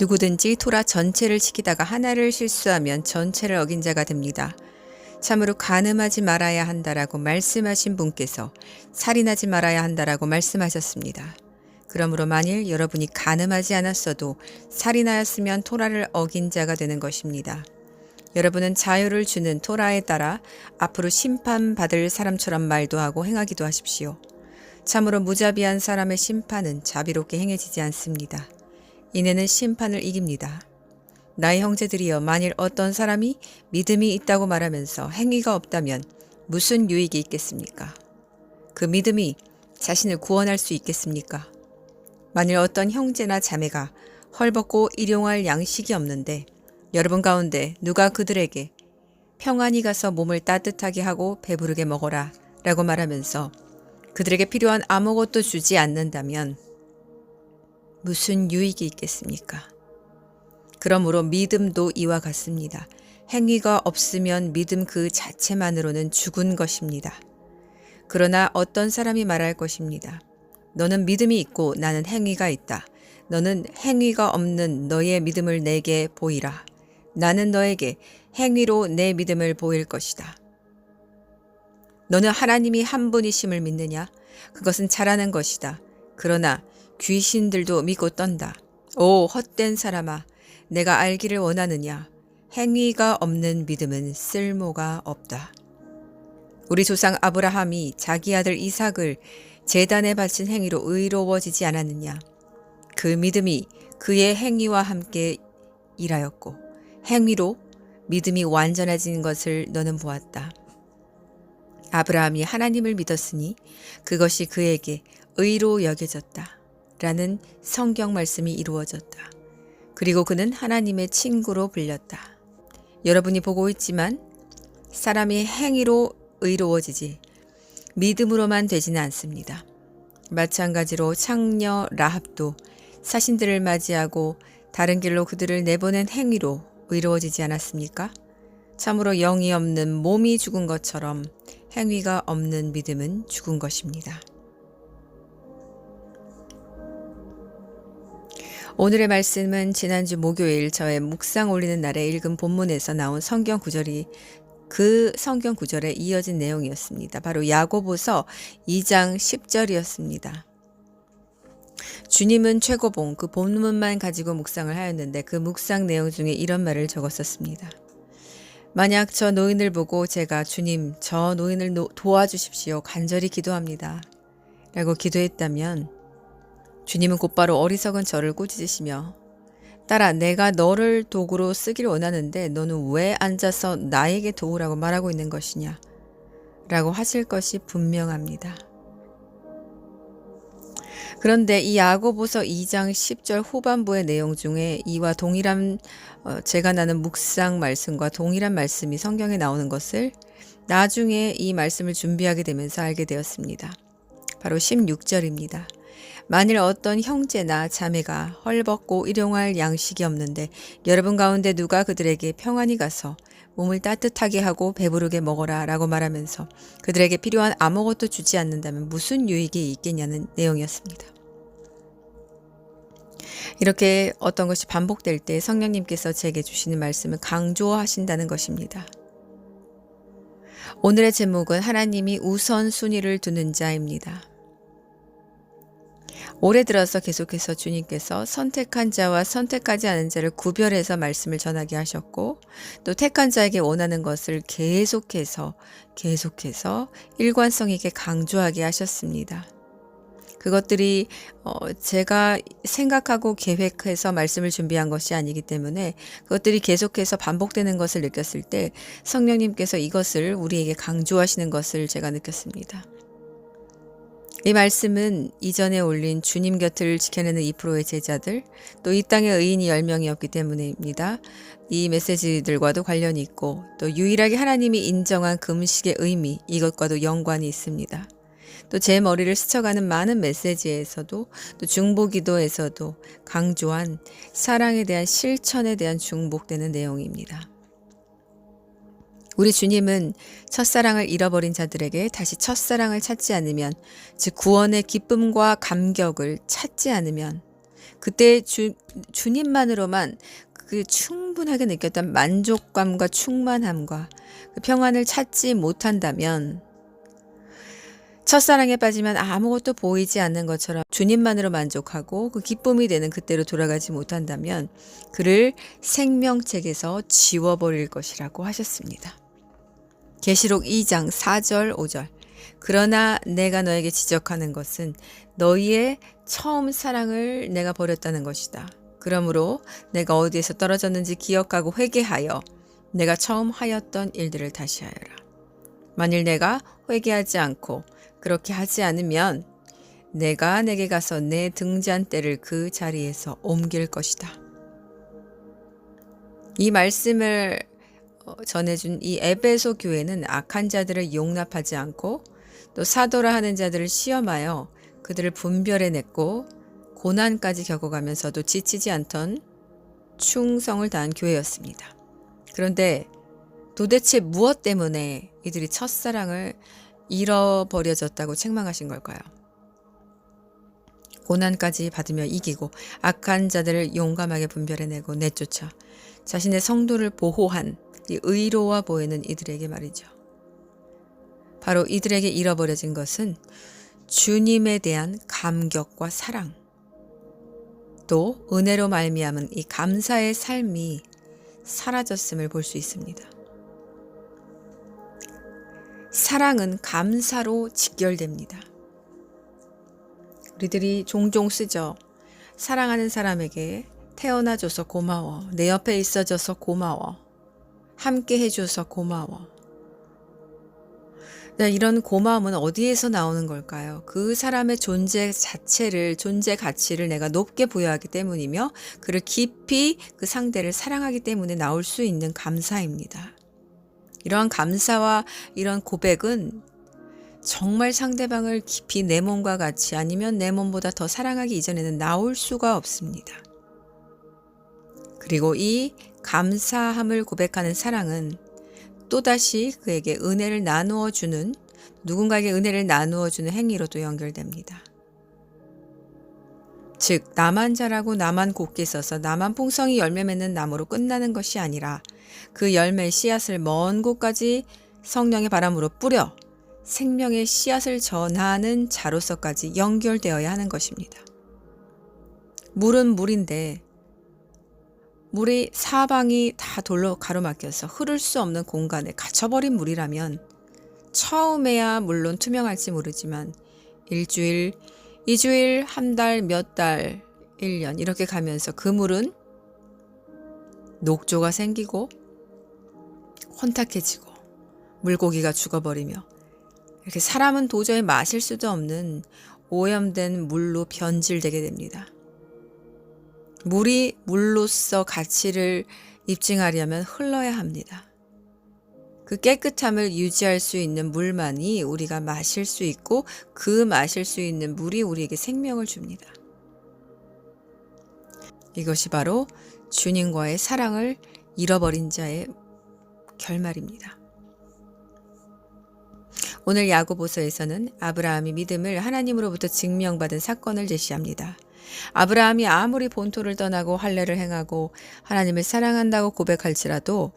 누구든지 토라 전체를 지키다가 하나를 실수하면 전체를 어긴 자가 됩니다. 참으로 간음하지 말아야 한다라고 말씀하신 분께서 살인하지 말아야 한다라고 말씀하셨습니다. 그러므로 만일 여러분이 간음하지 않았어도 살인하였으면 토라를 어긴 자가 되는 것입니다. 여러분은 자유를 주는 토라에 따라 앞으로 심판받을 사람처럼 말도 하고 행하기도 하십시오. 참으로 무자비한 사람의 심판은 자비롭게 행해지지 않습니다. 이내는 심판을 이깁니다. 나의 형제들이여, 만일 어떤 사람이 믿음이 있다고 말하면서 행위가 없다면 무슨 유익이 있겠습니까? 그 믿음이 자신을 구원할 수 있겠습니까? 만일 어떤 형제나 자매가 헐벗고 일용할 양식이 없는데 여러분 가운데 누가 그들에게 평안히 가서 몸을 따뜻하게 하고 배부르게 먹어라 라고 말하면서 그들에게 필요한 아무것도 주지 않는다면 무슨 유익이 있겠습니까? 그러므로 믿음도 이와 같습니다. 행위가 없으면 믿음 그 자체만으로는 죽은 것입니다. 그러나 어떤 사람이 말할 것입니다. 너는 믿음이 있고 나는 행위가 있다. 너는 행위가 없는 너의 믿음을 내게 보이라. 나는 너에게 행위로 내 믿음을 보일 것이다. 너는 하나님이 한 분이심을 믿느냐? 그것은 잘하는 것이다. 그러나 귀신들도 믿고 떤다. 오 헛된 사람아, 내가 알기를 원하느냐? 행위가 없는 믿음은 쓸모가 없다. 우리 조상 아브라함이 자기 아들 이삭을 제단에 바친 행위로 의로워지지 않았느냐? 그 믿음이 그의 행위와 함께 일하였고 행위로 믿음이 완전해진 것을 너는 보았다. 아브라함이 하나님을 믿었으니 그것이 그에게 의로 여겨졌다. 라는 성경 말씀이 이루어졌다. 그리고 그는 하나님의 친구로 불렸다. 여러분이 보고 있지만 사람이 행위로 의로워지지 믿음으로만 되지는 않습니다. 마찬가지로 창녀 라합도 사신들을 맞이하고 다른 길로 그들을 내보낸 행위로 의로워지지 않았습니까? 참으로 영이 없는 몸이 죽은 것처럼 행위가 없는 믿음은 죽은 것입니다. 오늘의 말씀은 지난주 목요일 저의 묵상 올리는 날에 읽은 본문에서 나온 성경 구절이 그 성경 구절에 이어진 내용이었습니다. 바로 야고보서 2장 10절이었습니다. 주님은 최고봉 그 본문만 가지고 묵상을 하였는데 그 묵상 내용 중에 이런 말을 적었었습니다. 만약 저 노인을 보고 제가 주님 저 노인을 도와주십시오 간절히 기도합니다 라고 기도했다면 주님은 곧바로 어리석은 저를 꾸짖으시며 딸아 내가 너를 도구로 쓰기를 원하는데 너는 왜 앉아서 나에게 도우라고 말하고 있는 것이냐 라고 하실 것이 분명합니다. 그런데 이 야고보서 2장 10절 후반부의 내용 중에 이와 동일한 제가 나눈 묵상 말씀과 동일한 말씀이 성경에 나오는 것을 나중에 이 말씀을 준비하게 되면서 알게 되었습니다. 바로 16절입니다. 만일 어떤 형제나 자매가 헐벗고 일용할 양식이 없는데 여러분 가운데 누가 그들에게 평안히 가서 몸을 따뜻하게 하고 배부르게 먹어라 라고 말하면서 그들에게 필요한 아무것도 주지 않는다면 무슨 유익이 있겠냐는 내용이었습니다. 이렇게 어떤 것이 반복될 때 성령님께서 제게 주시는 말씀을 강조하신다는 것입니다. 오늘의 제목은 하나님이 우선순위를 두는 자입니다. 올해 들어서 계속해서 주님께서 선택한 자와 선택하지 않은 자를 구별해서 말씀을 전하게 하셨고 또 택한 자에게 원하는 것을 계속해서 일관성 있게 강조하게 하셨습니다. 그것들이 제가 생각하고 계획해서 말씀을 준비한 것이 아니기 때문에 그것들이 계속해서 반복되는 것을 느꼈을 때 성령님께서 이것을 우리에게 강조하시는 것을 제가 느꼈습니다. 이 말씀은 이전에 올린 주님 곁을 지켜내는 2%의 제자들, 또 이 땅의 의인이 10명이었기 때문입니다. 이 메시지들과도 관련이 있고 또 유일하게 하나님이 인정한 금식의 의미, 이것과도 연관이 있습니다. 또 제 머리를 스쳐가는 많은 메시지에서도 또 중보기도에서도 강조한 사랑에 대한 실천에 대한 중복되는 내용입니다. 우리 주님은 첫사랑을 잃어버린 자들에게 다시 첫사랑을 찾지 않으면, 즉 구원의 기쁨과 감격을 찾지 않으면 그때 주님만으로만 그 충분하게 느꼈던 만족감과 충만함과 그 평안을 찾지 못한다면, 첫사랑에 빠지면 아무것도 보이지 않는 것처럼 주님만으로 만족하고 그 기쁨이 되는 그때로 돌아가지 못한다면 그를 생명책에서 지워버릴 것이라고 하셨습니다. 계시록 2장 4절 5절. 그러나 내가 너에게 지적하는 것은 너희의 처음 사랑을 내가 버렸다는 것이다. 그러므로 내가 어디에서 떨어졌는지 기억하고 회개하여 내가 처음 하였던 일들을 다시 하여라. 만일 내가 회개하지 않고 그렇게 하지 않으면 내가 내게 가서 내 등잔대를 그 자리에서 옮길 것이다. 이 말씀을 전해준 이 에베소 교회는 악한 자들을 용납하지 않고 또 사도라 하는 자들을 시험하여 그들을 분별해냈고 고난까지 겪어가면서도 지치지 않던 충성을 다한 교회였습니다. 그런데 도대체 무엇 때문에 이들이 첫사랑을 잃어버려졌다고 책망하신 걸까요? 고난까지 받으며 이기고 악한 자들을 용감하게 분별해내고 내쫓아 자신의 성도를 보호한 이 의로워 보이는 이들에게 말이죠. 바로 이들에게 잃어버려진 것은 주님에 대한 감격과 사랑, 또 은혜로 말미암은 이 감사의 삶이 사라졌음을 볼 수 있습니다. 사랑은 감사로 직결됩니다. 우리들이 종종 쓰죠. 사랑하는 사람에게 태어나줘서 고마워. 내 옆에 있어줘서 고마워. 함께 해줘서 고마워. 이런 고마움은 어디에서 나오는 걸까요? 그 사람의 존재 자체를, 존재 가치를 내가 높게 부여하기 때문이며 그를 깊이 그 상대를 사랑하기 때문에 나올 수 있는 감사입니다. 이러한 감사와 이런 고백은 정말 상대방을 깊이 내 몸과 같이 아니면 내 몸보다 더 사랑하기 이전에는 나올 수가 없습니다. 그리고 이 감사함을 고백하는 사랑은 또다시 그에게 은혜를 나누어 주는, 누군가에게 은혜를 나누어 주는 행위로도 연결됩니다. 즉 나만 자라고 나만 곱게 써서 나만 풍성히 열매 맺는 나무로 끝나는 것이 아니라 그 열매의 씨앗을 먼 곳까지 성령의 바람으로 뿌려 생명의 씨앗을 전하는 자로서까지 연결되어야 하는 것입니다. 물은 물인데 물이 사방이 다 돌로 가로막혀서 흐를 수 없는 공간에 갇혀버린 물이라면 처음에야 물론 투명할지 모르지만 일주일, 2주일, 한 달, 몇 달, 1년 이렇게 가면서 그 물은 녹조가 생기고 혼탁해지고 물고기가 죽어버리며 이렇게 사람은 도저히 마실 수도 없는 오염된 물로 변질되게 됩니다. 물이 물로서 가치를 입증하려면 흘러야 합니다. 그 깨끗함을 유지할 수 있는 물만이 우리가 마실 수 있고 그 마실 수 있는 물이 우리에게 생명을 줍니다. 이것이 바로 주님과의 사랑을 잃어버린 자의 결말입니다. 오늘 야고보서에서는 아브라함이 믿음을 하나님으로부터 증명받은 사건을 제시합니다. 아브라함이 아무리 본토를 떠나고 할례를 행하고 하나님을 사랑한다고 고백할지라도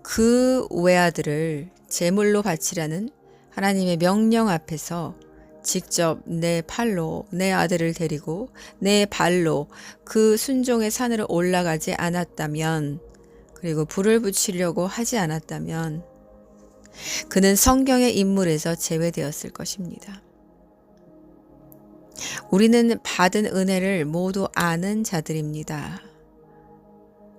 그 외아들을 제물로 바치라는 하나님의 명령 앞에서 직접 내 팔로 내 아들을 데리고 내 발로 그 순종의 산으로 올라가지 않았다면, 그리고 불을 붙이려고 하지 않았다면 그는 성경의 인물에서 제외되었을 것입니다. 우리는 받은 은혜를 모두 아는 자들입니다.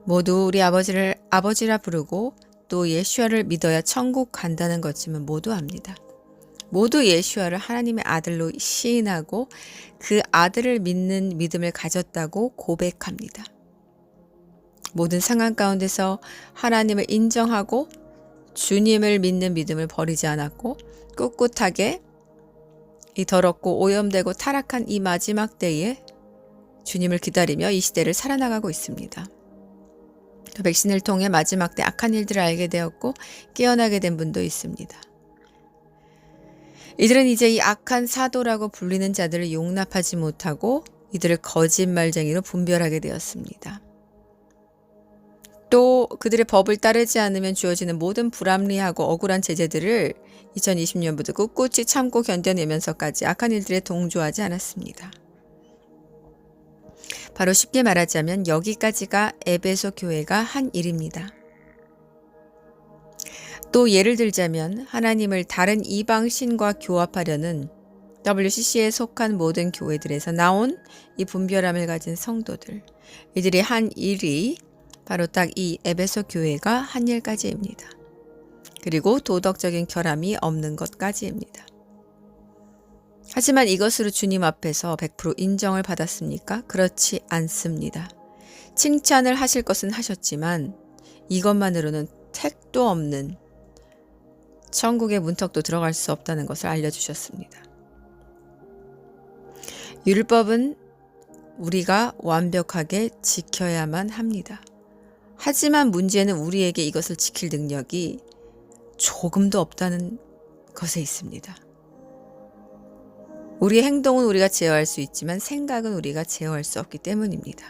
모두 우리 아버지를 아버지라 부르고 또 예수와를 믿어야 천국 간다는 것쯤은 모두 압니다. 모두 예수와를 하나님의 아들로 시인하고 그 아들을 믿는 믿음을 가졌다고 고백합니다. 모든 상황 가운데서 하나님을 인정하고 주님을 믿는 믿음을 버리지 않았고 꿋꿋하게 이 더럽고 오염되고 타락한 이 마지막 때에 주님을 기다리며 이 시대를 살아나가고 있습니다. 백신을 통해 마지막 때 악한 일들을 알게 되었고 깨어나게 된 분도 있습니다. 이들은 이제 이 악한 사도라고 불리는 자들을 용납하지 못하고 이들을 거짓말쟁이로 분별하게 되었습니다. 또 그들의 법을 따르지 않으면 주어지는 모든 불합리하고 억울한 제재들을 2020년부터 꿋꿋이 참고 견뎌내면서까지 악한 일들에 동조하지 않았습니다. 바로 쉽게 말하자면 여기까지가 에베소 교회가 한 일입니다. 또 예를 들자면 하나님을 다른 이방 신과 교합하려는 WCC에 속한 모든 교회들에서 나온 이 분별함을 가진 성도들, 이들이 한 일이 바로 딱 이 에베소 교회가 한 일까지입니다. 그리고 도덕적인 결함이 없는 것까지입니다. 하지만 이것으로 주님 앞에서 100% 인정을 받았습니까? 그렇지 않습니다. 칭찬을 하실 것은 하셨지만 이것만으로는 택도 없는 천국의 문턱도 들어갈 수 없다는 것을 알려주셨습니다. 율법은 우리가 완벽하게 지켜야만 합니다. 하지만 문제는 우리에게 이것을 지킬 능력이 조금도 없다는 것에 있습니다. 우리의 행동은 우리가 제어할 수 있지만 생각은 우리가 제어할 수 없기 때문입니다.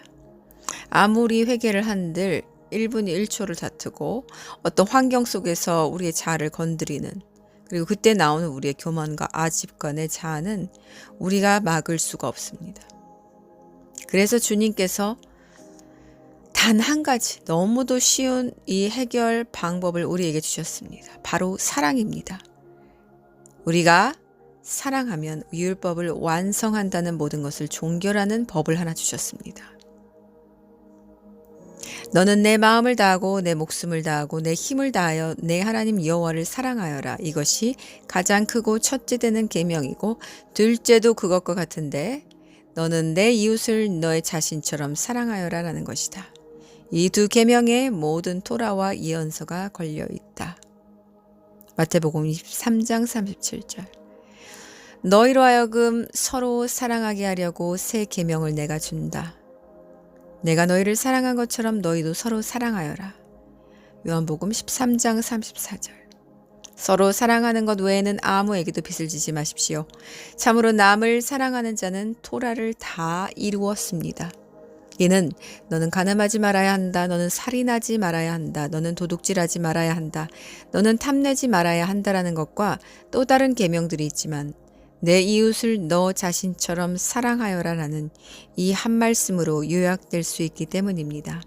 아무리 회개를 한들 1분 1초를 다투고 어떤 환경 속에서 우리의 자아를 건드리는, 그리고 그때 나오는 우리의 교만과 아집과 내 자아는 우리가 막을 수가 없습니다. 그래서 주님께서 단 한 가지 너무도 쉬운 이 해결 방법을 우리에게 주셨습니다. 바로 사랑입니다. 우리가 사랑하면 율법을 완성한다는 모든 것을 종결하는 법을 하나 주셨습니다. 너는 내 마음을 다하고 내 목숨을 다하고 내 힘을 다하여 내 하나님 여호와를 사랑하여라. 이것이 가장 크고 첫째 되는 계명이고 둘째도 그것과 같은데 너는 내 이웃을 너의 자신처럼 사랑하여라 라는 것이다. 이 두 계명에 모든 토라와 예언서가 걸려 있다. 마태복음 23장 37절. 너희로 하여금 서로 사랑하게 하려고 새 계명을 내가 준다. 내가 너희를 사랑한 것처럼 너희도 서로 사랑하여라. 요한복음 13장 34절. 서로 사랑하는 것 외에는 아무에게도 빚을 지지 마십시오. 참으로 남을 사랑하는 자는 토라를 다 이루었습니다. 이는 너는 간음하지 말아야 한다. 너는 살인하지 말아야 한다. 너는 도둑질하지 말아야 한다. 너는 탐내지 말아야 한다라는 것과 또 다른 계명들이 있지만 내 이웃을 너 자신처럼 사랑하여라라는 이 한 말씀으로 요약될 수 있기 때문입니다.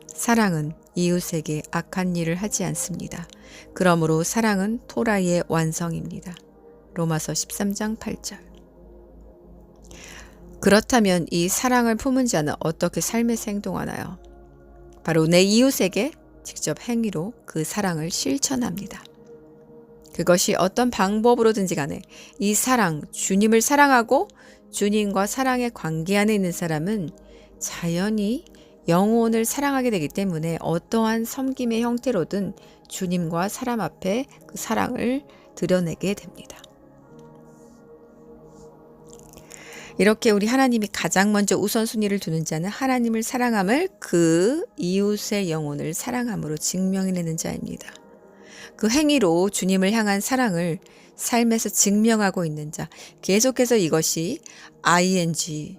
사랑은 이웃에게 악한 일을 하지 않습니다. 그러므로 사랑은 토라의 완성입니다. 로마서 13장 8절. 그렇다면 이 사랑을 품은 자는 어떻게 삶에서 행동하나요? 바로 내 이웃에게 직접 행위로 그 사랑을 실천합니다. 그것이 어떤 방법으로든지 간에 이 사랑, 주님을 사랑하고 주님과 사랑의 관계 안에 있는 사람은 자연히 영혼을 사랑하게 되기 때문에 어떠한 섬김의 형태로든 주님과 사람 앞에 그 사랑을 드러내게 됩니다. 이렇게 우리 하나님이 가장 먼저 우선순위를 두는 자는 하나님을 사랑함을 그 이웃의 영혼을 사랑함으로 증명해내는 자입니다. 그 행위로 주님을 향한 사랑을 삶에서 증명하고 있는 자, 계속해서 이것이 ing,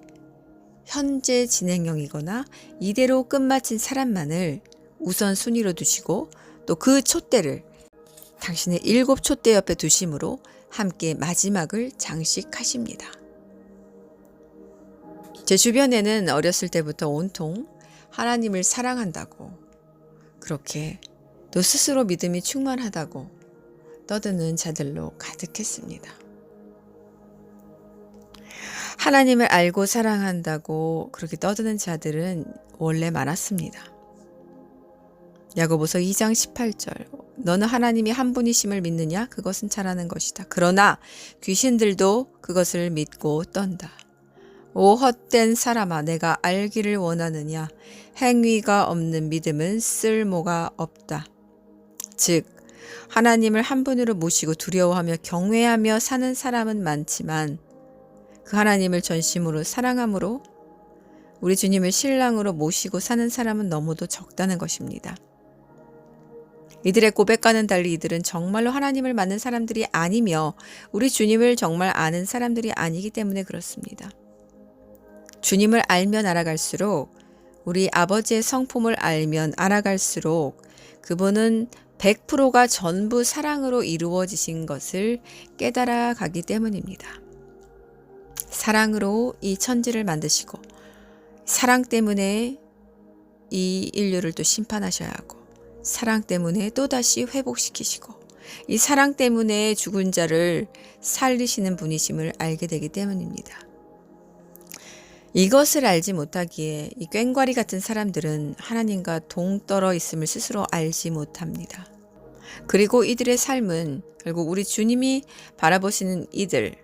현재 진행형이거나 이대로 끝마친 사람만을 우선순위로 두시고 또 그 촛대를 당신의 7 촛대 옆에 두심으로 함께 마지막을 장식하십니다. 제 주변에는 어렸을 때부터 온통 하나님을 사랑한다고, 그렇게 또 스스로 믿음이 충만하다고 떠드는 자들로 가득했습니다. 하나님을 알고 사랑한다고 그렇게 떠드는 자들은 원래 많았습니다. 야고보서 2장 18절. 너는 하나님이 한 분이심을 믿느냐? 그것은 잘하는 것이다. 그러나 귀신들도 그것을 믿고 떤다. 오 헛된 사람아, 내가 알기를 원하느냐? 행위가 없는 믿음은 쓸모가 없다. 즉 하나님을 한 분으로 모시고 두려워하며 경외하며 사는 사람은 많지만 그 하나님을 전심으로 사랑함으로 우리 주님을 신랑으로 모시고 사는 사람은 너무도 적다는 것입니다. 이들의 고백과는 달리 이들은 정말로 하나님을 맞는 사람들이 아니며 우리 주님을 정말 아는 사람들이 아니기 때문에 그렇습니다. 주님을 알면 알아갈수록, 우리 아버지의 성품을 알면 알아갈수록 그분은 100%가 전부 사랑으로 이루어지신 것을 깨달아 가기 때문입니다. 사랑으로 이 천지를 만드시고 사랑 때문에 이 인류를 또 심판하셔야 하고, 사랑 때문에 또다시 회복시키시고, 이 사랑 때문에 죽은 자를 살리시는 분이심을 알게 되기 때문입니다. 이것을 알지 못하기에 이 꽹과리 같은 사람들은 하나님과 동떨어 있음을 스스로 알지 못합니다. 그리고 이들의 삶은 결국 우리 주님이 바라보시는 이들,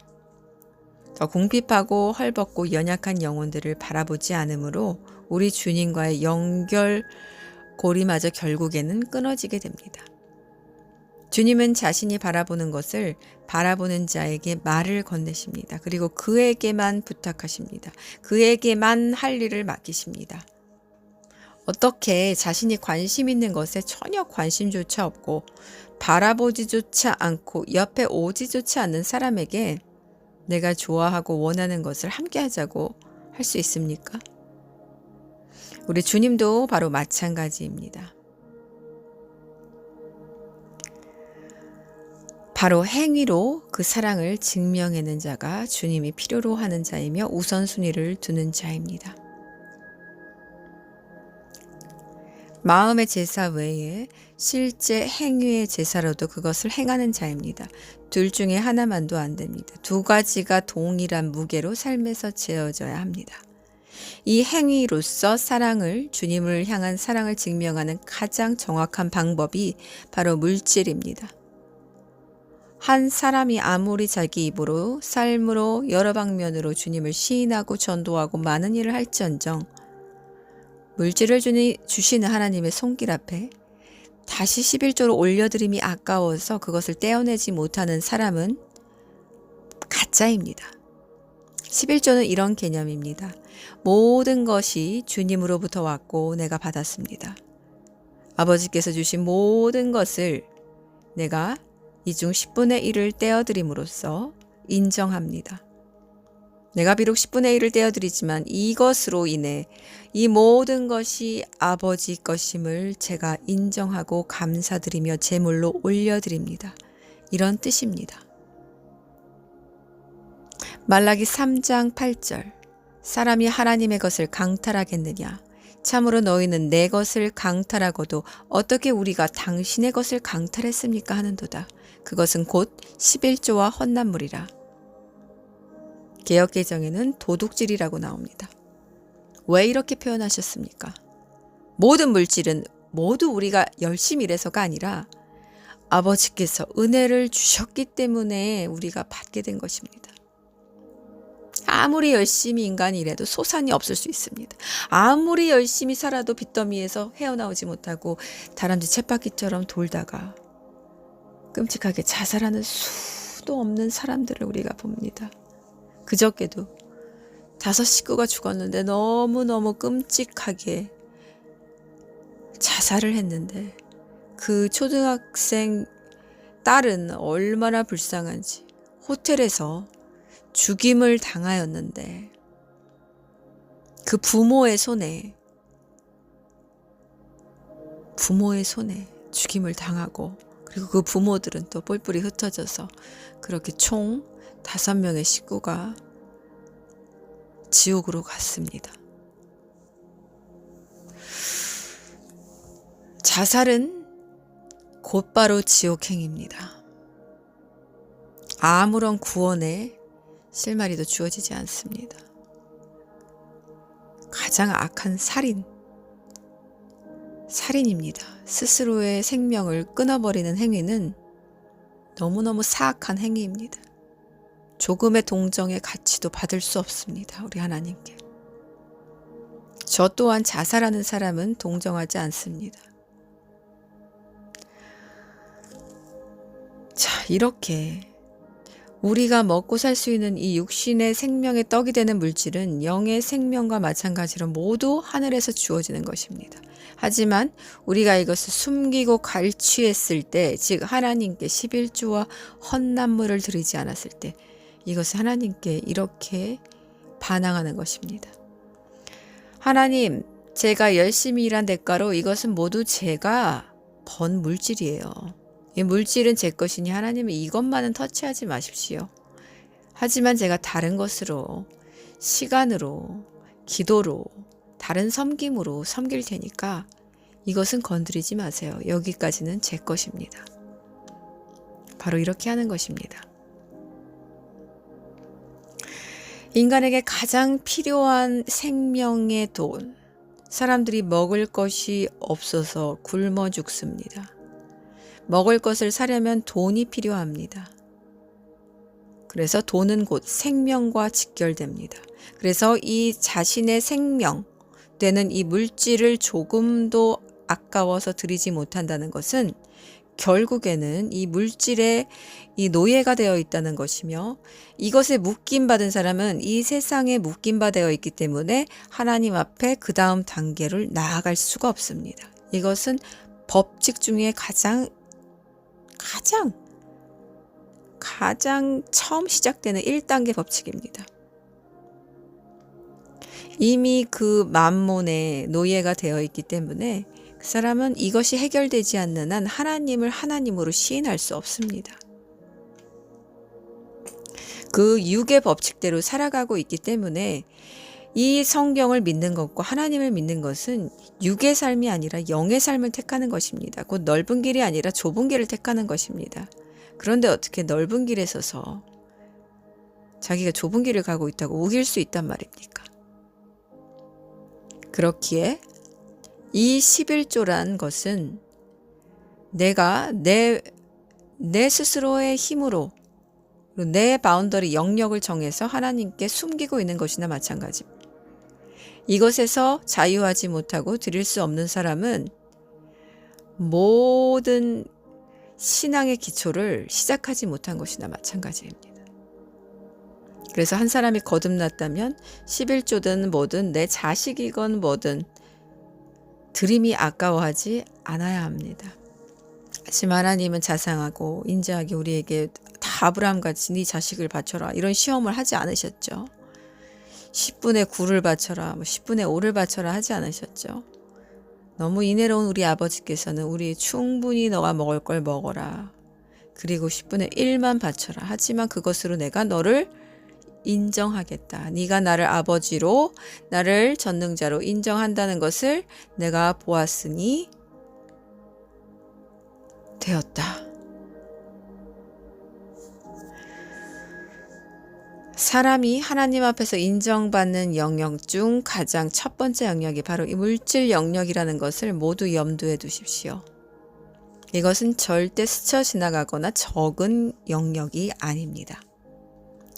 더 궁핍하고 헐벗고 연약한 영혼들을 바라보지 않으므로 우리 주님과의 연결고리마저 결국에는 끊어지게 됩니다. 주님은 자신이 바라보는 것을 바라보는 자에게 말을 건네십니다. 그리고 그에게만 부탁하십니다. 그에게만 할 일을 맡기십니다. 어떻게 자신이 관심 있는 것에 전혀 관심조차 없고 바라보지조차 않고 옆에 오지조차 않는 사람에게 내가 좋아하고 원하는 것을 함께 하자고 할 수 있습니까? 우리 주님도 바로 마찬가지입니다. 바로 행위로 그 사랑을 증명하는 자가 주님이 필요로 하는 자이며 우선순위를 두는 자입니다. 마음의 제사 외에 실제 행위의 제사로도 그것을 행하는 자입니다. 둘 중에 하나만도 안 됩니다. 두 가지가 동일한 무게로 삶에서 재어져야 합니다. 이 행위로서 사랑을, 주님을 향한 사랑을 증명하는 가장 정확한 방법이 바로 물질입니다. 한 사람이 아무리 자기 입으로 삶으로 여러 방면으로 주님을 시인하고 전도하고 많은 일을 할지언정 물질을 주시는 하나님의 손길 앞에 다시 11조로 올려드림이 아까워서 그것을 떼어내지 못하는 사람은 가짜입니다. 11조는 이런 개념입니다. 모든 것이 주님으로부터 왔고 내가 받았습니다. 아버지께서 주신 모든 것을 내가 이 중 10분의 1을 떼어드림으로써 인정합니다. 내가 비록 10분의 1을 떼어드리지만 이것으로 인해 이 모든 것이 아버지 것임을 제가 인정하고 감사드리며 제물로 올려드립니다. 이런 뜻입니다. 말라기 3장 8절, 사람이 하나님의 것을 강탈하겠느냐? 참으로 너희는 내 것을 강탈하고도 어떻게 우리가 당신의 것을 강탈했습니까? 하는도다. 그것은 곧 11조와 헛난물이라. 개역개정에는 도둑질이라고 나옵니다. 왜 이렇게 표현하셨습니까? 모든 물질은 모두 우리가 열심히 일해서가 아니라 아버지께서 은혜를 주셨기 때문에 우리가 받게 된 것입니다. 아무리 열심히 인간이 일해도 소산이 없을 수 있습니다. 아무리 열심히 살아도 빚더미에서 헤어나오지 못하고 다람쥐 쳇바퀴처럼 돌다가 끔찍하게 자살하는 수도 없는 사람들을 우리가 봅니다. 그저께도 5 식구가 죽었는데 너무너무 끔찍하게 자살을 했는데 그 초등학생 딸은 얼마나 불쌍한지 호텔에서 죽임을 당하였는데 그 부모의 손에 죽임을 당하고, 그리고 그 부모들은 또 뿔뿔이 흩어져서 그렇게 총 5명의 식구가 지옥으로 갔습니다. 자살은 곧바로 지옥행입니다. 아무런 구원의 실마리도 주어지지 않습니다. 가장 악한 살인입니다. 스스로의 생명을 끊어버리는 행위는 너무너무 사악한 행위입니다. 조금의 동정의 가치도 받을 수 없습니다. 우리 하나님께. 저 또한 자살하는 사람은 동정하지 않습니다. 자, 이렇게 우리가 먹고 살 수 있는 이 육신의 생명의 떡이 되는 물질은 영의 생명과 마찬가지로 모두 하늘에서 주어지는 것입니다. 하지만 우리가 이것을 숨기고 갈취했을 때, 즉 하나님께 11조와 헛난물을 드리지 않았을 때 이것을 하나님께 이렇게 반항하는 것입니다. 하나님, 제가 열심히 일한 대가로 이것은 모두 제가 번 물질이에요. 이 물질은 제 것이니 하나님은 이것만은 터치하지 마십시오. 하지만 제가 다른 것으로, 시간으로, 기도로, 다른 섬김으로 섬길 테니까 이것은 건드리지 마세요. 여기까지는 제 것입니다. 바로 이렇게 하는 것입니다. 인간에게 가장 필요한 생명의 돈, 사람들이 먹을 것이 없어서 굶어 죽습니다. 먹을 것을 사려면 돈이 필요합니다. 그래서 돈은 곧 생명과 직결됩니다. 그래서 이 자신의 생명 되는 이 물질을 조금도 아까워서 드리지 못한다는 것은 결국에는 이 물질에 이 노예가 되어 있다는 것이며, 이것에 묶임받은 사람은 이 세상에 묶임받아 있기 때문에 하나님 앞에 그 다음 단계를 나아갈 수가 없습니다. 이것은 법칙 중에 가장 처음 시작되는 1단계 법칙입니다. 이미 그 만몬의 노예가 되어 있기 때문에 그 사람은 이것이 해결되지 않는 한 하나님을 하나님으로 시인할 수 없습니다. 그 육의 법칙대로 살아가고 있기 때문에 이 성경을 믿는 것과 하나님을 믿는 것은 육의 삶이 아니라 영의 삶을 택하는 것입니다. 곧 넓은 길이 아니라 좁은 길을 택하는 것입니다. 그런데 어떻게 넓은 길에 서서 자기가 좁은 길을 가고 있다고 우길 수 있단 말입니까? 그렇기에 이 11조란 것은 내가 내 스스로의 힘으로 내 바운더리 영역을 정해서 하나님께 숨기고 있는 것이나 마찬가지입니다. 이것에서 자유하지 못하고 드릴 수 없는 사람은 모든 신앙의 기초를 시작하지 못한 것이나 마찬가지입니다. 그래서 한 사람이 거듭났다면 11조든 뭐든 내 자식이건 뭐든 드림이 아까워하지 않아야 합니다. 하지만 하나님은 자상하고 인자하게 우리에게 다 아브라함같이 네 자식을 바쳐라 이런 시험을 하지 않으셨죠. 10분의 9를 바쳐라, 10분의 5를 바쳐라 하지 않으셨죠. 너무 인애로운 우리 아버지께서는 우리 충분히 너가 먹을 걸 먹어라. 그리고 10분의 1만 바쳐라. 하지만 그것으로 내가 너를 인정하겠다. 네가 나를 아버지로, 나를 전능자로 인정한다는 것을 내가 보았으니 되었다. 사람이 하나님 앞에서 인정받는 영역 중 가장 첫 번째 영역이 바로 이 물질 영역이라는 것을 모두 염두에 두십시오. 이것은 절대 스쳐 지나가거나 적은 영역이 아닙니다.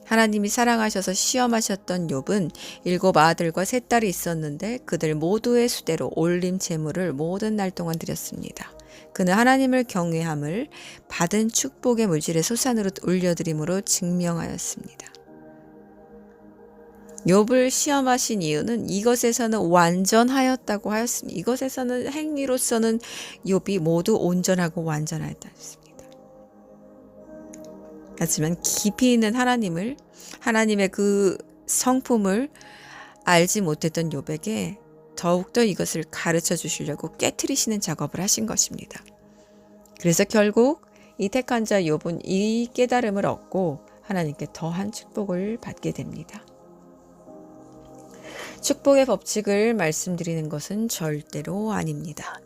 하나님이 사랑하셔서 시험하셨던 욥은 7 아들과 3 딸이 있었는데 그들 모두의 수대로 올림 제물을 모든 날 동안 드렸습니다. 그는 하나님을 경외함을 받은 축복의 물질의 소산으로 올려드림으로 증명하였습니다. 욥을 시험하신 이유는 이것에서는 완전하였다고 하였습니다. 이것에서는 행위로서는 욥이 모두 온전하고 완전하였다 했습니다. 하지만 깊이 있는 하나님을, 하나님의 그 성품을 알지 못했던 욥에게 더욱더 이것을 가르쳐 주시려고 깨트리시는 작업을 하신 것입니다. 그래서 결국 이 택한 자 욥은 이 깨달음을 얻고 하나님께 더한 축복을 받게 됩니다. 축복의 법칙을 말씀드리는 것은 절대로 아닙니다.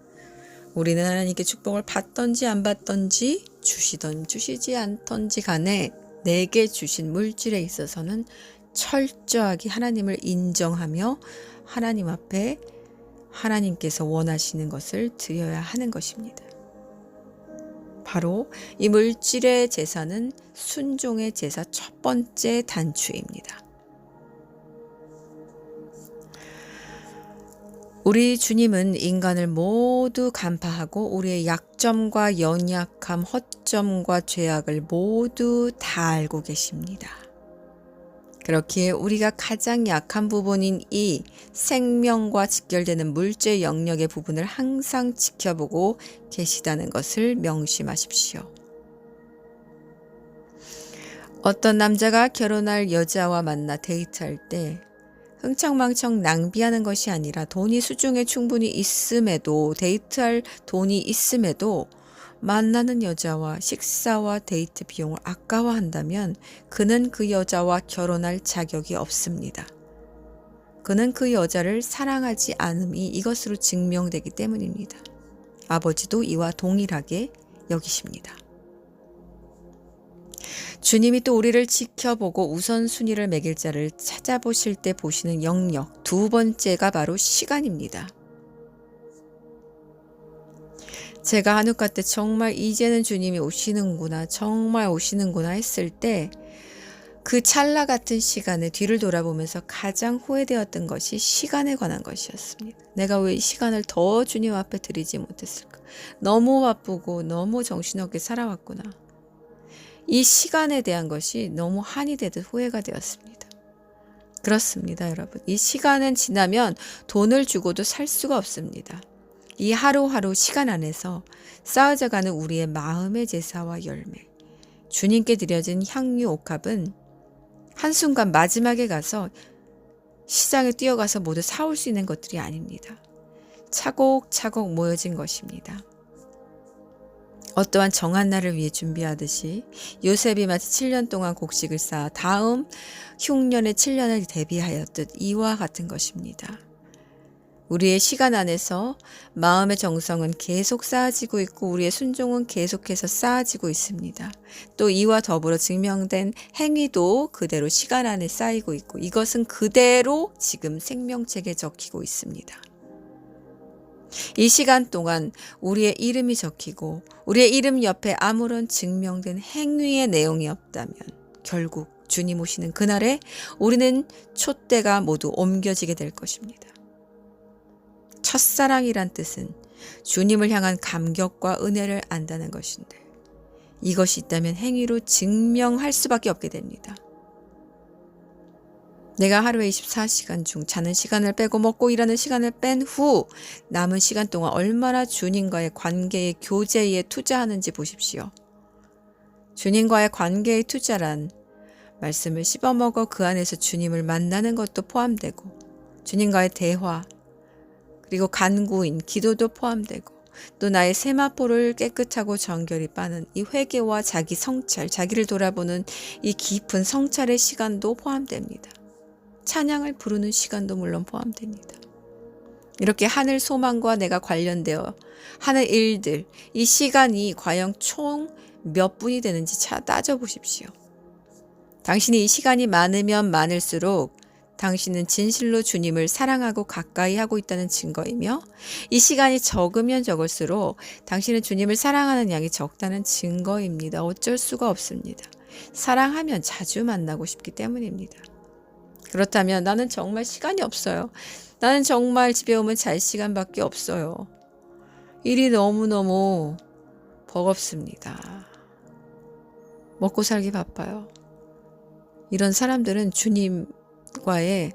우리는 하나님께 축복을 받든지 안 받든지 주시든 주시지 않든지 간에 내게 주신 물질에 있어서는 철저하게 하나님을 인정하며 하나님 앞에 하나님께서 원하시는 것을 드려야 하는 것입니다. 바로 이 물질의 제사는 순종의 제사 첫 번째 단추입니다. 우리 주님은 인간을 모두 간파하고 우리의 약점과 연약함, 허점과 죄악을 모두 다 알고 계십니다. 그렇기에 우리가 가장 약한 부분인 이 생명과 직결되는 물질 영역의 부분을 항상 지켜보고 계시다는 것을 명심하십시오. 어떤 남자가 결혼할 여자와 만나 데이트할 때 흥청망청 낭비하는 것이 아니라 돈이 수중에 충분히 있음에도 데이트할 돈이 있음에도 만나는 여자와 식사와 데이트 비용을 아까워한다면 그는 그 여자와 결혼할 자격이 없습니다. 그는 그 여자를 사랑하지 않음이 이것으로 증명되기 때문입니다. 아버지도 이와 동일하게 여기십니다. 주님이 또 우리를 지켜보고 우선순위를 매길 자를 찾아보실 때 보시는 영역 두 번째가 바로 시간입니다. 제가 한옥가 때 정말 이제는 주님이 오시는구나, 정말 오시는구나 했을 때 그 찰나 같은 시간에 뒤를 돌아보면서 가장 후회되었던 것이 시간에 관한 것이었습니다. 내가 왜 이 시간을 더 주님 앞에 드리지 못했을까? 너무 바쁘고 너무 정신없게 살아왔구나. 이 시간에 대한 것이 너무 한이 되듯 후회가 되었습니다. 그렇습니다, 여러분. 이 시간은 지나면 돈을 주고도 살 수가 없습니다. 이 하루하루 시간 안에서 쌓아져가는 우리의 마음의 제사와 열매, 주님께 드려진 향유 옥합은 한순간 마지막에 가서 시장에 뛰어가서 모두 사올 수 있는 것들이 아닙니다. 차곡차곡 모여진 것입니다. 어떠한 정한 날을 위해 준비하듯이 요셉이 마치 7년 동안 곡식을 쌓아 다음 흉년의 7년을 대비하였듯 이와 같은 것입니다. 우리의 시간 안에서 마음의 정성은 계속 쌓아지고 있고 우리의 순종은 계속해서 쌓아지고 있습니다. 또 이와 더불어 증명된 행위도 그대로 시간 안에 쌓이고 있고 이것은 그대로 지금 생명책에 적히고 있습니다. 이 시간 동안 우리의 이름이 적히고 우리의 이름 옆에 아무런 증명된 행위의 내용이 없다면 결국 주님 오시는 그날에 우리는 촛대가 모두 옮겨지게 될 것입니다. 첫사랑이란 뜻은 주님을 향한 감격과 은혜를 안다는 것인데 이것이 있다면 행위로 증명할 수밖에 없게 됩니다. 내가 하루에 24시간 중 자는 시간을 빼고 먹고 일하는 시간을 뺀 후 남은 시간 동안 얼마나 주님과의 관계의 교제에 투자하는지 보십시오. 주님과의 관계의 투자란 말씀을 씹어먹어 그 안에서 주님을 만나는 것도 포함되고 주님과의 대화 그리고 간구인 기도도 포함되고 또 나의 세마포를 깨끗하고 정결히 빠는 이 회개와 자기 성찰, 자기를 돌아보는 이 깊은 성찰의 시간도 포함됩니다. 찬양을 부르는 시간도 물론 포함됩니다. 이렇게 하늘 소망과 내가 관련되어 하는 일들, 이 시간이 과연 총 몇 분이 되는지 따져보십시오. 당신이 이 시간이 많으면 많을수록 당신은 진실로 주님을 사랑하고 가까이 하고 있다는 증거이며 이 시간이 적으면 적을수록 당신은 주님을 사랑하는 양이 적다는 증거입니다. 어쩔 수가 없습니다. 사랑하면 자주 만나고 싶기 때문입니다. 그렇다면 나는 정말 시간이 없어요. 나는 정말 집에 오면 잘 시간밖에 없어요. 일이 너무너무 버겁습니다. 먹고 살기 바빠요. 이런 사람들은 주님과의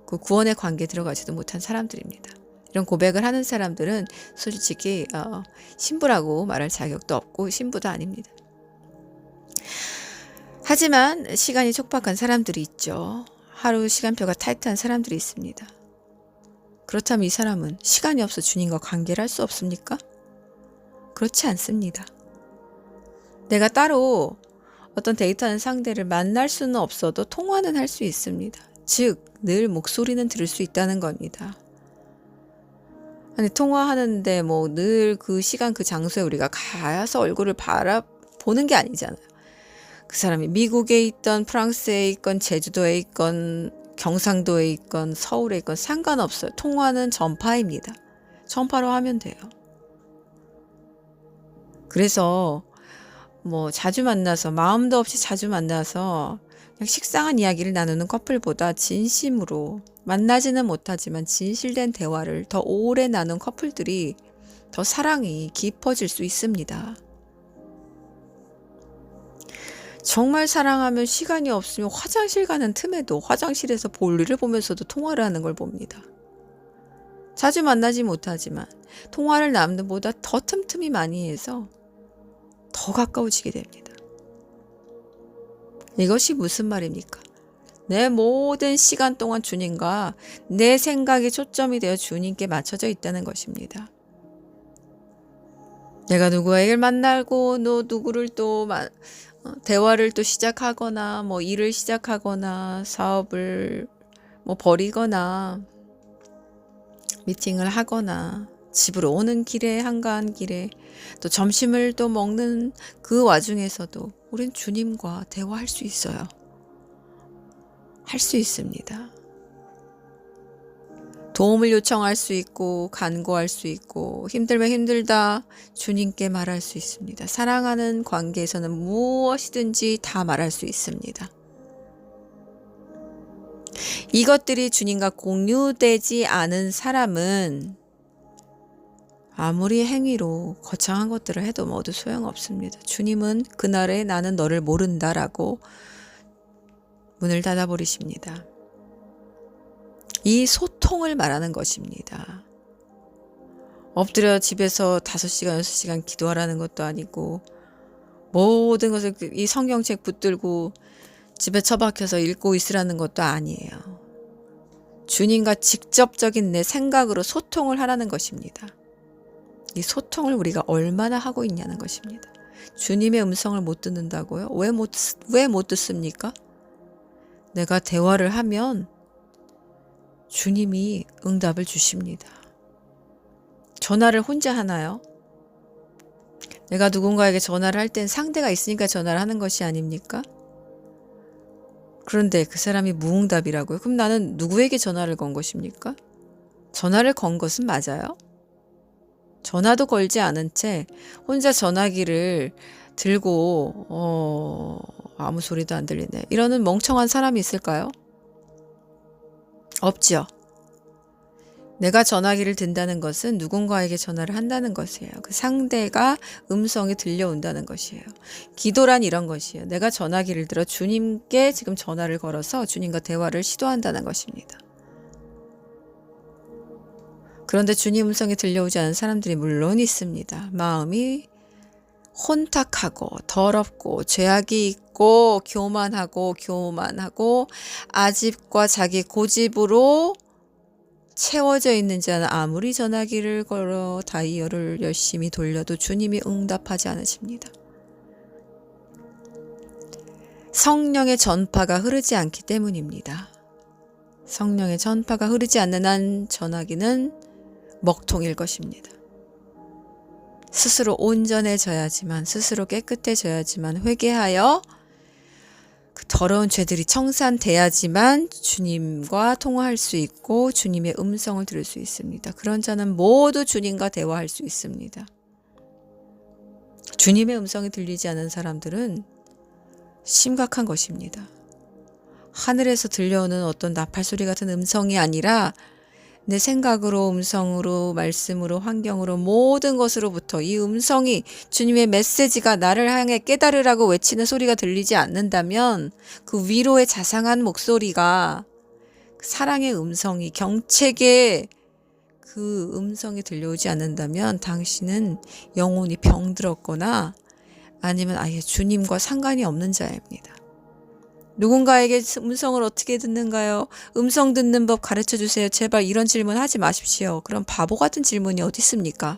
그 구원의 관계에 들어가지도 못한 사람들입니다. 이런 고백을 하는 사람들은 솔직히 신부라고 말할 자격도 없고 신부도 아닙니다. 하지만 시간이 촉박한 사람들이 있죠. 하루 시간표가 타이트한 사람들이 있습니다. 그렇다면 이 사람은 시간이 없어 주님과 관계를 할 수 없습니까? 그렇지 않습니다. 내가 따로 어떤 데이트하는 상대를 만날 수는 없어도 통화는 할 수 있습니다. 즉, 늘 목소리는 들을 수 있다는 겁니다. 아니, 통화하는데 뭐 늘 그 시간 그 장소에 우리가 가서 얼굴을 바라보는 게 아니잖아요. 그 사람이 미국에 있건 프랑스에 있건 제주도에 있건 경상도에 있건 서울에 있건 상관없어요. 통화는 전파입니다. 전파로 하면 돼요. 그래서 뭐 자주 만나서 마음도 없이 자주 만나서 그냥 식상한 이야기를 나누는 커플보다 진심으로 만나지는 못하지만 진실된 대화를 더 오래 나눈 커플들이 더 사랑이 깊어질 수 있습니다. 정말 사랑하면 시간이 없으면 화장실 가는 틈에도 화장실에서 볼일을 보면서도 통화를 하는 걸 봅니다. 자주 만나지 못하지만 통화를 남는 보다 더 틈틈이 많이 해서 더 가까워지게 됩니다. 이것이 무슨 말입니까? 내 모든 시간 동안 주님과 내 생각이 초점이 되어 주님께 맞춰져 있다는 것입니다. 내가 누구에게 만나고 누구를 또 대화를 또 시작하거나 일을 시작하거나 사업을 벌이거나 미팅을 하거나 집으로 오는 길에 한가한 길에 또 점심을 또 먹는 그 와중에서도 우린 주님과 대화할 수 있어요. 할 수 있습니다. 도움을 요청할 수 있고 간구할 수 있고 힘들면 힘들다 주님께 말할 수 있습니다. 사랑하는 관계에서는 무엇이든지 다 말할 수 있습니다. 이것들이 주님과 공유되지 않은 사람은 아무리 행위로 거창한 것들을 해도 모두 소용없습니다. 주님은 그날에 나는 너를 모른다라고 문을 닫아버리십니다. 이 소통을 말하는 것입니다. 엎드려 집에서 5시간, 6시간 기도하라는 것도 아니고 모든 것을 이 성경책 붙들고 집에 처박혀서 읽고 있으라는 것도 아니에요. 주님과 직접적인 내 생각으로 소통을 하라는 것입니다. 이 소통을 우리가 얼마나 하고 있냐는 것입니다. 주님의 음성을 못 듣는다고요? 왜 못 듣습니까? 내가 대화를 하면 주님이 응답을 주십니다. 전화를 혼자 하나요? 내가 누군가에게 전화를 할 땐 상대가 있으니까 전화를 하는 것이 아닙니까? 그런데 그 사람이 무응답이라고요? 그럼 나는 누구에게 전화를 건 것입니까? 전화를 건 것은 맞아요? 전화도 걸지 않은 채 혼자 전화기를 들고 아무 소리도 안 들리네. 이러는 멍청한 사람이 있을까요? 없죠. 내가 전화기를 든다는 것은 누군가에게 전화를 한다는 것이에요. 그 상대가 음성이 들려온다는 것이에요. 기도란 이런 것이에요. 내가 전화기를 들어 주님께 지금 전화를 걸어서 주님과 대화를 시도한다는 것입니다. 그런데 주님 음성이 들려오지 않은 사람들이 물론 있습니다. 마음이 혼탁하고 더럽고 죄악이 있고 교만하고 아집과 자기 고집으로 채워져 있는 자는 아무리 전화기를 걸어 다이얼을 열심히 돌려도 주님이 응답하지 않으십니다. 성령의 전파가 흐르지 않기 때문입니다. 성령의 전파가 흐르지 않는 한 전화기는 먹통일 것입니다. 스스로 온전해져야지만, 스스로 깨끗해져야지만, 회개하여 그 더러운 죄들이 청산돼야지만 주님과 통화할 수 있고 주님의 음성을 들을 수 있습니다. 그런 자는 모두 주님과 대화할 수 있습니다. 주님의 음성이 들리지 않은 사람들은 심각한 것입니다. 하늘에서 들려오는 어떤 나팔소리 같은 음성이 아니라 내 생각으로, 음성으로, 말씀으로, 환경으로 모든 것으로부터 이 음성이 주님의 메시지가 나를 향해 깨달으라고 외치는 소리가 들리지 않는다면 그 위로의 자상한 목소리가 사랑의 음성이 경책의 그 음성이 들려오지 않는다면 당신은 영혼이 병들었거나 아니면 아예 주님과 상관이 없는 자입니다. 누군가에게 음성을 어떻게 듣는가요? 음성 듣는 법 가르쳐 주세요. 제발 이런 질문 하지 마십시오. 그럼 바보 같은 질문이 어디 있습니까?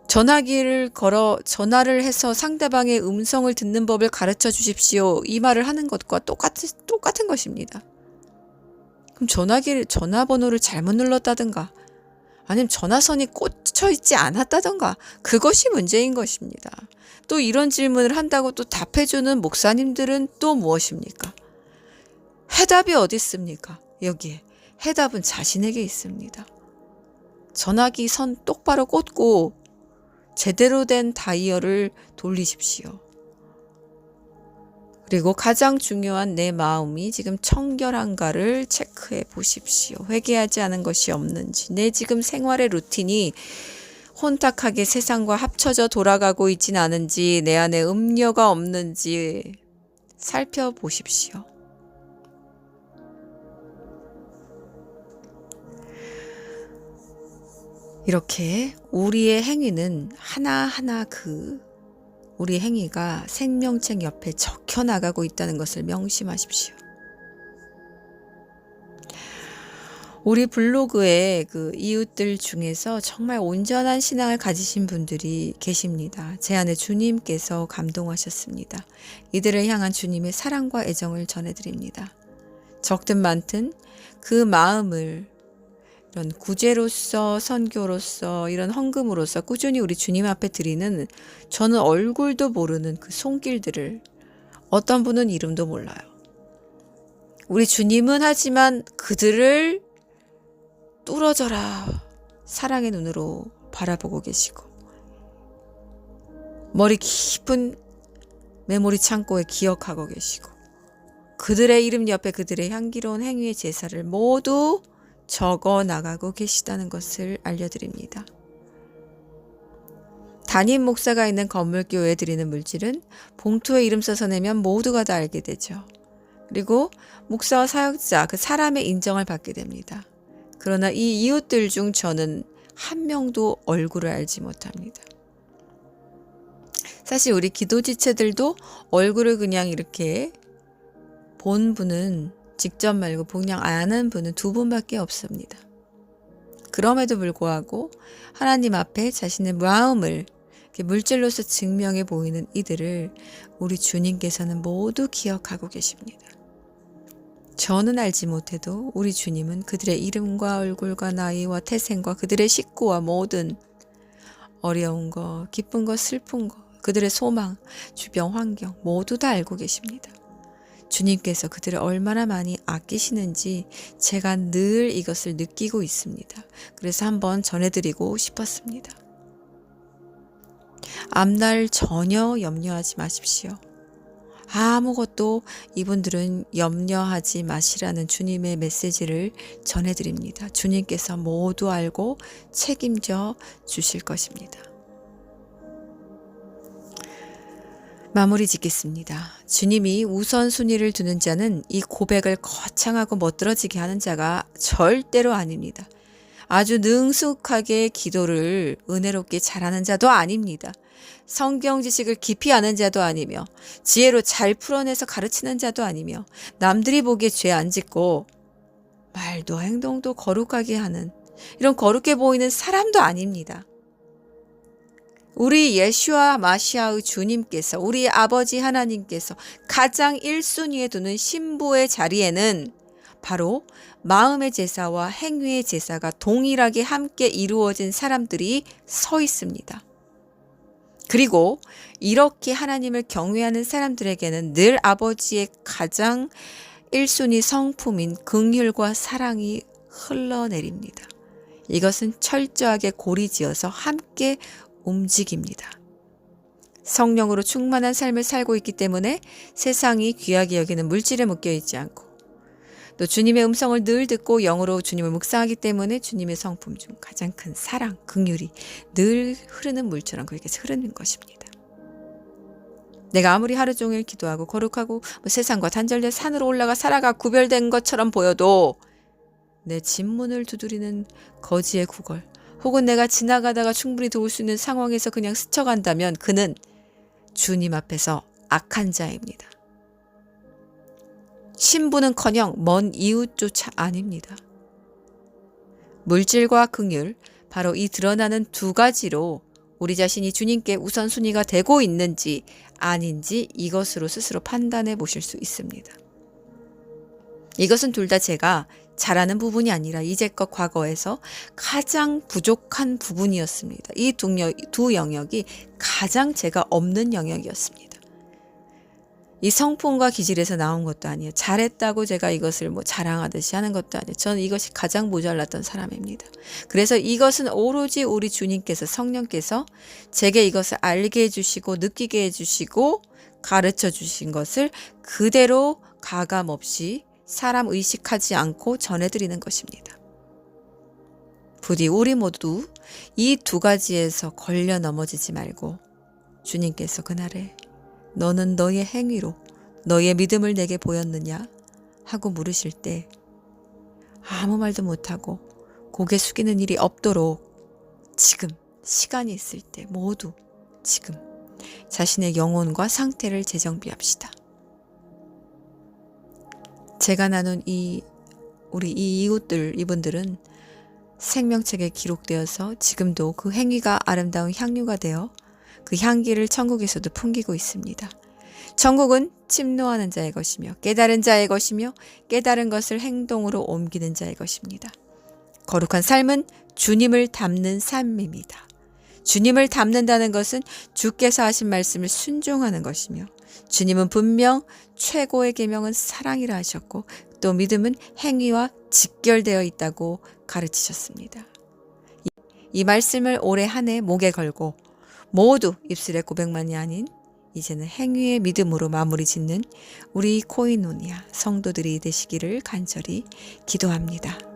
전화기를 걸어 전화를 해서 상대방의 음성을 듣는 법을 가르쳐 주십시오. 이 말을 하는 것과 똑같은 것입니다. 그럼 전화번호를 잘못 눌렀다든가 아니면 전화선이 꽂혀 있지 않았다든가 그것이 문제인 것입니다. 또 이런 질문을 한다고 또 답해주는 목사님들은 또 무엇입니까? 해답이 어디 있습니까? 여기에 해답은 자신에게 있습니다. 전화기 선 똑바로 꽂고 제대로 된 다이얼을 돌리십시오. 그리고 가장 중요한 내 마음이 지금 청결한가를 체크해 보십시오. 회개하지 않은 것이 없는지, 내 지금 생활의 루틴이 혼탁하게 세상과 합쳐져 돌아가고 있진 않은지, 내 안에 음료가 없는지 살펴보십시오. 이렇게 우리의 행위는 하나하나 그 우리 행위가 생명책 옆에 적혀나가고 있다는 것을 명심하십시오. 우리 블로그에 그 이웃들 중에서 정말 온전한 신앙을 가지신 분들이 계십니다. 제 안에 주님께서 감동하셨습니다. 이들을 향한 주님의 사랑과 애정을 전해드립니다. 적든 많든 그 마음을 이런 구제로서, 선교로서, 이런 헌금으로서 꾸준히 우리 주님 앞에 드리는, 저는 얼굴도 모르는 그 손길들을, 어떤 분은 이름도 몰라요. 우리 주님은 하지만 그들을 뚫어져라 사랑의 눈으로 바라보고 계시고, 머리 깊은 메모리 창고에 기억하고 계시고, 그들의 이름 옆에 그들의 향기로운 행위의 제사를 모두 적어 나가고 계시다는 것을 알려드립니다. 담임 목사가 있는 건물교회에 드리는 물질은 봉투에 이름 써서 내면 모두가 다 알게 되죠. 그리고 목사와 사역자, 그 사람의 인정을 받게 됩니다. 그러나 이 이웃들 중 저는 한 명도 얼굴을 알지 못합니다. 사실 우리 기도 지체들도 얼굴을 그냥 이렇게 본 분은, 직접 말고 그냥 아는 분은 2분밖에 없습니다. 그럼에도 불구하고 하나님 앞에 자신의 마음을 이렇게 물질로서 증명해 보이는 이들을 우리 주님께서는 모두 기억하고 계십니다. 저는 알지 못해도 우리 주님은 그들의 이름과 얼굴과 나이와 태생과 그들의 식구와 모든 어려운 것, 기쁜 것, 슬픈 것, 그들의 소망, 주변 환경 모두 다 알고 계십니다. 주님께서 그들을 얼마나 많이 아끼시는지 제가 늘 이것을 느끼고 있습니다. 그래서 한번 전해드리고 싶었습니다. 앞날 전혀 염려하지 마십시오. 아무것도 이분들은 염려하지 마시라는 주님의 메시지를 전해드립니다. 주님께서 모두 알고 책임져 주실 것입니다. 마무리 짓겠습니다. 주님이 우선순위를 두는 자는 이 고백을 거창하고 멋들어지게 하는 자가 절대로 아닙니다. 아주 능숙하게 기도를 은혜롭게 잘하는 자도 아닙니다. 성경 지식을 깊이 아는 자도 아니며, 지혜로 잘 풀어내서 가르치는 자도 아니며, 남들이 보기에 죄 안 짓고 말도 행동도 거룩하게 하는, 이런 거룩해 보이는 사람도 아닙니다. 우리 예수와 마시아의 주님께서, 우리 아버지 하나님께서 가장 1순위에 두는 신부의 자리에는 바로 마음의 제사와 행위의 제사가 동일하게 함께 이루어진 사람들이 서 있습니다. 그리고 이렇게 하나님을 경외하는 사람들에게는 늘 아버지의 가장 1순위 성품인 긍휼과 사랑이 흘러내립니다. 이것은 철저하게 고리지어서 함께 움직입니다. 성령으로 충만한 삶을 살고 있기 때문에 세상이 귀하게 여기는 물질에 묶여있지 않고, 또 주님의 음성을 늘 듣고 영으로 주님을 묵상하기 때문에 주님의 성품 중 가장 큰 사랑, 긍휼이 늘 흐르는 물처럼 그에게서 흐르는 것입니다. 내가 아무리 하루 종일 기도하고 거룩하고 세상과 단절돼 산으로 올라가 살아가 구별된 것처럼 보여도 내 집문을 두드리는 거지의 구걸, 혹은 내가 지나가다가 충분히 도울 수 있는 상황에서 그냥 스쳐간다면 그는 주님 앞에서 악한 자입니다. 신부는커녕 먼 이웃조차 아닙니다. 물질과 긍휼, 바로 이 드러나는 2가지로 우리 자신이 주님께 우선순위가 되고 있는지 아닌지 이것으로 스스로 판단해 보실 수 있습니다. 이것은 둘 다 제가 잘하는 부분이 아니라 이제껏 과거에서 가장 부족한 부분이었습니다. 이 두 영역이 가장 제가 없는 영역이었습니다. 이 성품과 기질에서 나온 것도 아니에요. 잘했다고 제가 이것을 자랑하듯이 하는 것도 아니에요. 저는 이것이 가장 모자랐던 사람입니다. 그래서 이것은 오로지 우리 주님께서, 성령께서 제게 이것을 알게 해주시고 느끼게 해주시고 가르쳐 주신 것을 그대로 가감 없이 사람 의식하지 않고 전해드리는 것입니다. 부디 우리 모두 이 2가지에서 걸려 넘어지지 말고, 주님께서 그날에 너는 너의 행위로 너의 믿음을 내게 보였느냐 하고 물으실 때 아무 말도 못하고 고개 숙이는 일이 없도록 지금 시간이 있을 때 모두 지금 자신의 영혼과 상태를 재정비합시다. 제가 나눈 우리 이분들은 생명책에 기록되어서 지금도 그 행위가 아름다운 향유가 되어 그 향기를 천국에서도 풍기고 있습니다. 천국은 침노하는 자의 것이며 깨달은 자의 것이며 깨달은 것을 행동으로 옮기는 자의 것입니다. 거룩한 삶은 주님을 닮는 삶입니다. 주님을 닮는다는 것은 주께서 하신 말씀을 순종하는 것이며 주님은 분명 최고의 계명은 사랑이라 하셨고 또 믿음은 행위와 직결되어 있다고 가르치셨습니다. 이 말씀을 올해 한 해 목에 걸고 모두 입술의 고백만이 아닌 이제는 행위의 믿음으로 마무리 짓는 우리 코이노니아 성도들이 되시기를 간절히 기도합니다.